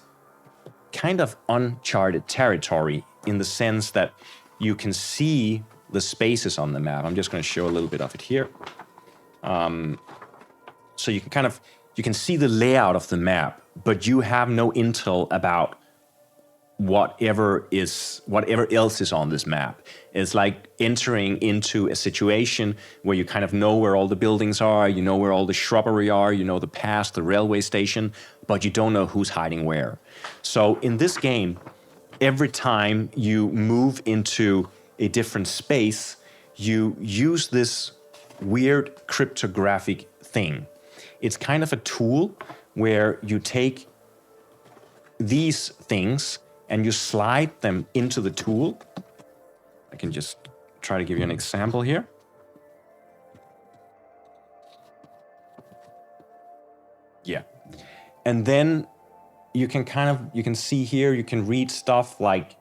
kind of uncharted territory in the sense that you can see the spaces on the map. I'm just going to show a little bit of it here. So you can see the layout of the map, but you have no intel about whatever else is on this map. It's like entering into a situation where you kind of know where all the buildings are, you know where all the shrubbery are, you know the pass, the railway station, but you don't know who's hiding where. So in this game, every time you move into a different space, you use this weird cryptographic thing. It's kind of a tool where you take these things and you slide them into the tool. I can just try to give you an example here. Yeah. And then you can see here, you can read stuff like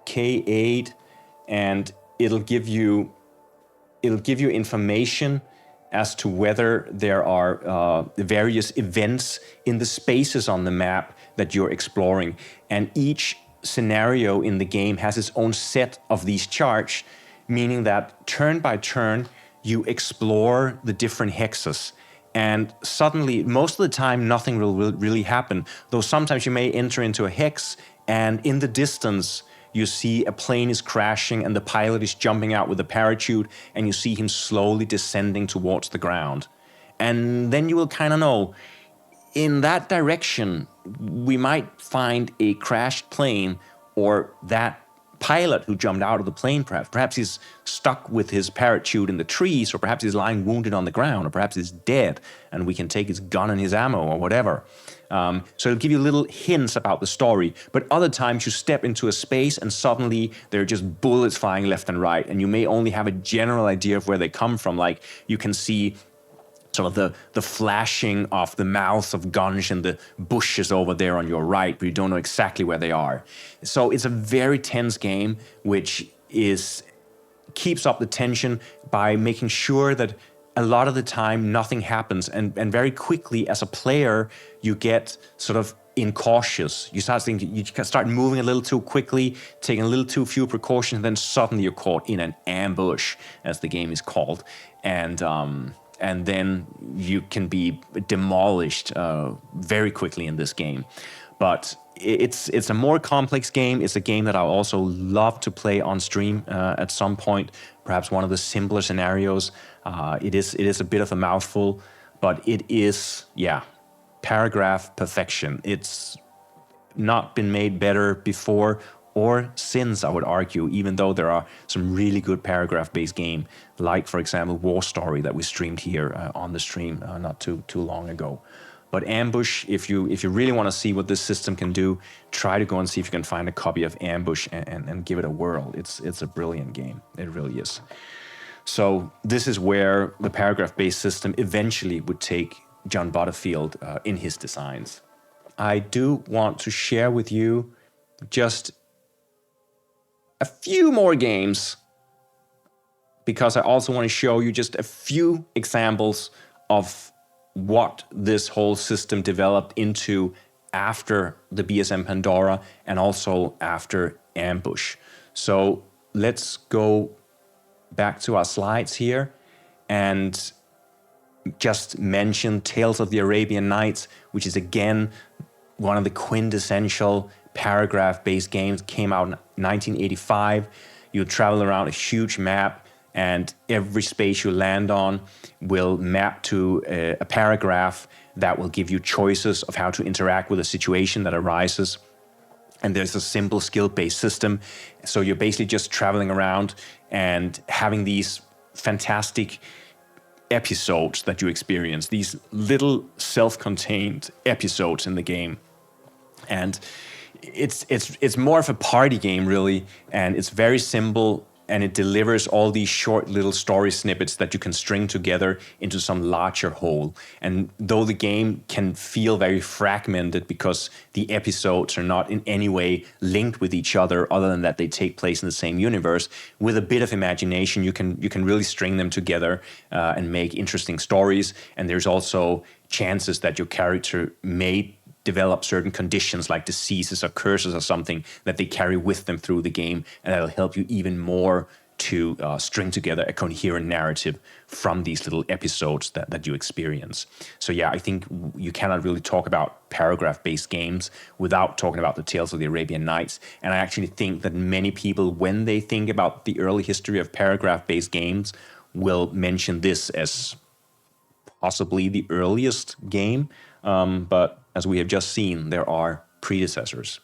K8, and it'll give you information as to whether there are various events in the spaces on the map that you're exploring. And each scenario in the game has its own set of these charts, meaning that turn by turn, you explore the different hexes. And suddenly, most of the time, nothing will really happen. Though sometimes you may enter into a hex, and in the distance, you see a plane is crashing and the pilot is jumping out with a parachute, and you see him slowly descending towards the ground. And then you will kind of know, in that direction, we might find a crashed plane, or that pilot who jumped out of the plane, perhaps he's stuck with his parachute in the trees, or perhaps he's lying wounded on the ground, or perhaps he's dead and we can take his gun and his ammo or whatever. So it'll give you little hints about the story. But other times you step into a space and suddenly there are just bullets flying left and right, and you may only have a general idea of where they come from. Like you can see sort of the flashing of the mouths of guns in the bushes over there on your right, but you don't know exactly where they are. So it's a very tense game, which keeps up the tension by making sure that a lot of the time nothing happens, and very quickly as a player you get sort of incautious. You start moving a little too quickly, taking a little too few precautions, and then suddenly you're caught in an ambush, as the game is called, and then you can be demolished very quickly in this game. But it's a more complex game. It's a game that I also love to play on stream at some point. Perhaps one of the simpler scenarios. It is a bit of a mouthful, but it is, yeah, paragraph perfection. It's not been made better before or since, I would argue, even though there are some really good paragraph-based game, like, for example, War Story that we streamed here on the stream not too long ago. But Ambush, if you really want to see what this system can do, try to go and see if you can find a copy of Ambush and give it a whirl. It's a brilliant game. It really is. So this is where the paragraph-based system eventually would take John Butterfield in his designs. I do want to share with you just a few more games, because I also want to show you just a few examples of what this whole system developed into after the BSM Pandora and also after Ambush. So let's go back to our slides here and just mention Tales of the Arabian Nights, which is again one of the quintessential paragraph-based games. Came out in 1985. You travel around a huge map, and every space you land on will map to a paragraph that will give you choices of how to interact with a situation that arises. And there's a simple skill-based system. So you're basically just traveling around and having these fantastic episodes that you experience, these little self-contained episodes in the game. And it's more of a party game, really, and it's very simple, and it delivers all these short little story snippets that you can string together into some larger whole. And though the game can feel very fragmented because the episodes are not in any way linked with each other than that they take place in the same universe, with a bit of imagination you can really string them together and make interesting stories. And there's also chances that your character may develop certain conditions like diseases or curses or something that they carry with them through the game, and that'll help you even more to string together a coherent narrative from these little episodes that you experience. So yeah, I think you cannot really talk about paragraph-based games without talking about the Tales of the Arabian Nights. And I actually think that many people, when they think about the early history of paragraph-based games, will mention this as possibly the earliest game, but as we have just seen, there are predecessors.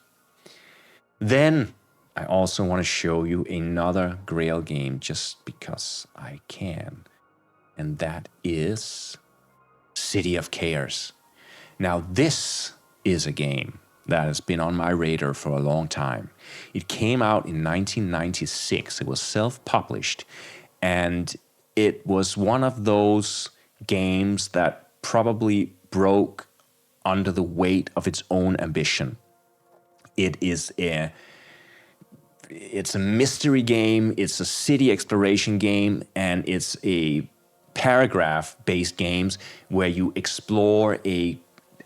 Then I also want to show you another Grail game just because I can, and that is City of Chaos. Now this is a game that has been on my radar for a long time. It came out in 1996. It was self-published, and it was one of those games that probably broke under the weight of its own ambition. It's a mystery game, it's a city exploration game, and it's a paragraph-based games where you explore a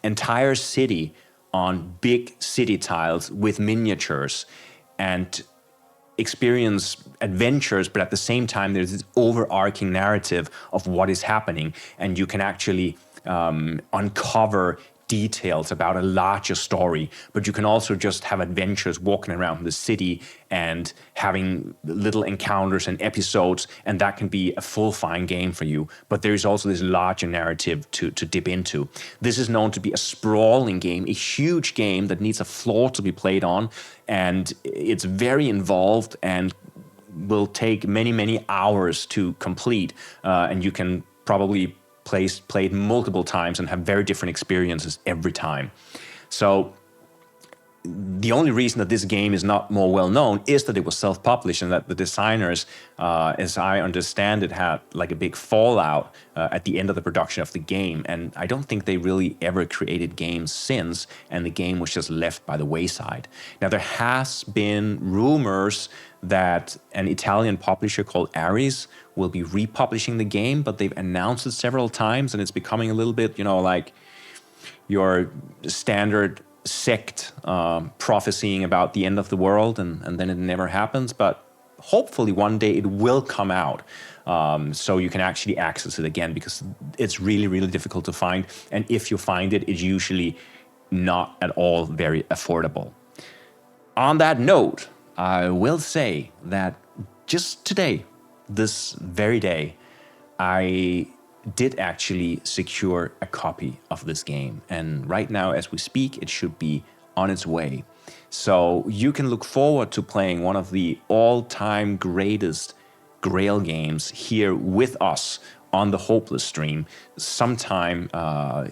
entire city on big city tiles with miniatures and experience adventures, but at the same time there's this overarching narrative of what is happening, and you can actually uncover details about a larger story, but you can also just have adventures walking around the city and having little encounters and episodes, and that can be a full fine game for you. But there's also this larger narrative to dip into. This is known to be a sprawling game, a huge game that needs a floor to be played on, and it's very involved and will take many hours to complete, and you can probably played multiple times and have very different experiences every time. So the only reason that this game is not more well known is that it was self-published, and that the designers, as I understand it, had like a big fallout at the end of the production of the game. And I don't think they really ever created games since, and the game was just left by the wayside. Now, there has been rumors that an Italian publisher called Ares will be republishing the game, but they've announced it several times, and it's becoming a little bit, like your standard sect prophesying about the end of the world, and then it never happens. But hopefully one day it will come out, so you can actually access it again, because it's really, really difficult to find. And if you find it, it's usually not at all very affordable. On that note, I will say that just today, this very day, I did actually secure a copy of this game. And right now, as we speak, it should be on its way. So you can look forward to playing one of the all-time greatest Grail games here with us on the Hopeless stream sometime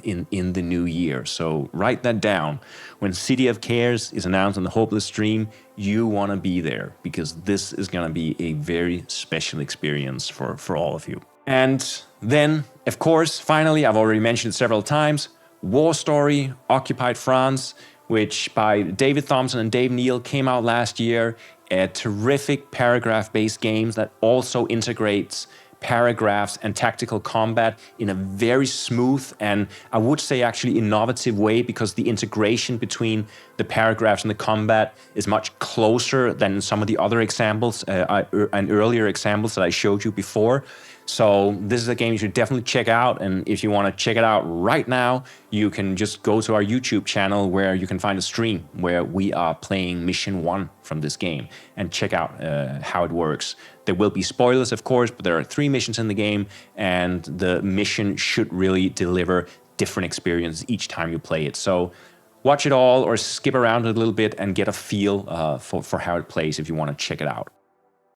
in the new year. So write that down. When City of Cares is announced on the Hopeless stream, you want to be there, because this is going to be a very special experience for all of you. And then, of course, finally, I've already mentioned it several times, War Story, Occupied France, which by David Thompson and Dave Neal came out last year. A terrific paragraph-based game that also integrates paragraphs and tactical combat in a very smooth and, I would say, actually innovative way, because the integration between the paragraphs and the combat is much closer than some of the other examples and earlier examples that I showed you before. So this is a game you should definitely check out, and if you want to check it out right now, you can just go to our YouTube channel, where you can find a stream where we are playing Mission 1 from this game, and check out how it works. There will be spoilers, of course, but there are 3 missions in the game, and the mission should really deliver different experiences each time you play it. So watch it all, or skip around a little bit and get a feel for how it plays if you want to check it out.